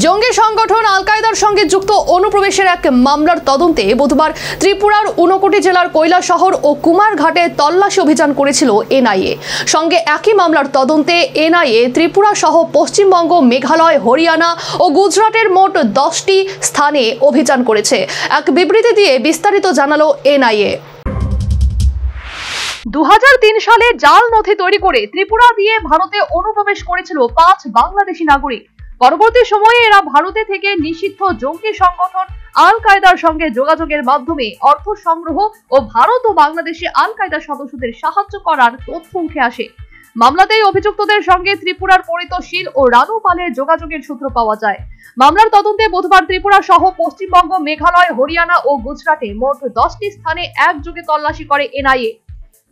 জঙ্গি সংগঠন আল কায়দার সঙ্গে যুক্ত অনুপ্রবেশের এক মামলার তদন্তে বুধবার ত্রিপুরার ঊনকোটি জেলার কৈলাসহর ও কুমারঘাটে তল্লাশি অভিযান করেছিল এনআইএ। সঙ্গে একই মামলার তদন্তে এনআইএ ত্রিপুরা সহ পশ্চিমবঙ্গ, মেঘালয়, হরিয়ানা ও গুজরাটের মোট 10টি স্থানে অভিযান করেছে। এক বিবৃতি দিয়ে বিস্তারিত জানালো এনআইএ। 2003 সালে জাল নথি তৈরি করে ত্রিপুরা দিয়ে ভারতে অনুপ্রবেশ করেছিল 5 বাংলাদেশি নাগরিক। পরবর্তী সময়ে এরা ভারতে থেকে নিষিদ্ধ জঙ্গি সংগঠন আল কায়দার সঙ্গে যোগাযোগের মাধ্যমে অর্থ সংগ্রহ ও ভারত ও বাংলাদেশে আল কায়দা সদস্যদের সাহায্য করার তথ্য উঠে আসে। মামলাতেই অভিযুক্তদের সঙ্গে ত্রিপুরার পরিতোষীল ও রানু পালের যোগাযোগের সূত্র পাওয়া যায়। মামলার তদন্তে বুধবার ত্রিপুরা সহ পশ্চিমবঙ্গ, মেঘালয়, হরিয়ানা ও গুজরাটে মোট 10টি স্থানে একযোগে তল্লাশি করে এনআইএ।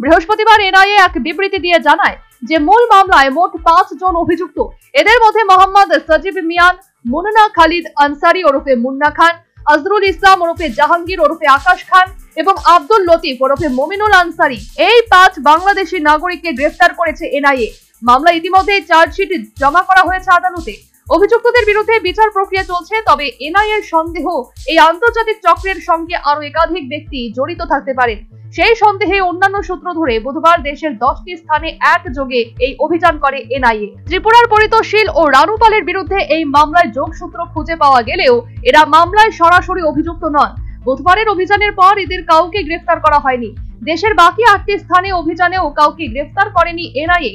বৃহস্পতিবার এনআইএ এক বিবৃতি দিয়ে জানায় যে মূল মামলায় মোট 5 জন অভিযুক্ত। এদের মধ্যে মোহাম্মদ সজিব মিয়ান, মুন্না খালিদ আনসারি ওরফে মুন্না খান, আজরুল ইসলাম ওরফে জাহাঙ্গীর ওরফে আকাশ খান এবং আব্দুল লতিফ ওরফে মমিনুল আনসারি, এই 5 বাংলাদেশি নাগরিককে গ্রেফতার করেছে এনআইএ। মামলা ইতিমধ্যে চার্জশিট জমা করা হয়েছে আদালতে। অভিযুক্তদের বিরুদ্ধে বিচার প্রক্রিয়া চলছে, তবে এনআইএর সন্দেহ এই আন্তর্জাতিক চক্রের সঙ্গে আরো একাধিক ব্যক্তি জড়িত থাকতে পারেন। সেই সন্দেহে অন্যান্য সূত্র ধরে বুধবার দেশের 10টি স্থানে একযোগে এই অভিযান করে এনআইএ। ত্রিপুরার পরিতোষীল ও রানু পালের বিরুদ্ধে এই মামলায় যোগসূত্র খুঁজে পাওয়া গেলেও এরা মামলায় সরাসরি অভিযুক্ত নন। বুধবারের অভিযানের পর এদের কাউকে গ্রেফতার করা হয়নি। দেশের বাকি 8টি স্থানে অভিযানেও কাউকে গ্রেফতার করেনি এনআইএ।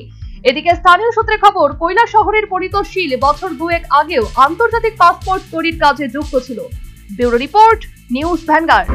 এদিকে স্থানীয় সূত্রে খবর, কৈলাসহরের পরিতোষীল বছর 2 আগেও আন্তর্জাতিক পাসপোর্ট তৈরির কাজে যুক্ত ছিল। Bureau report, news vanguard.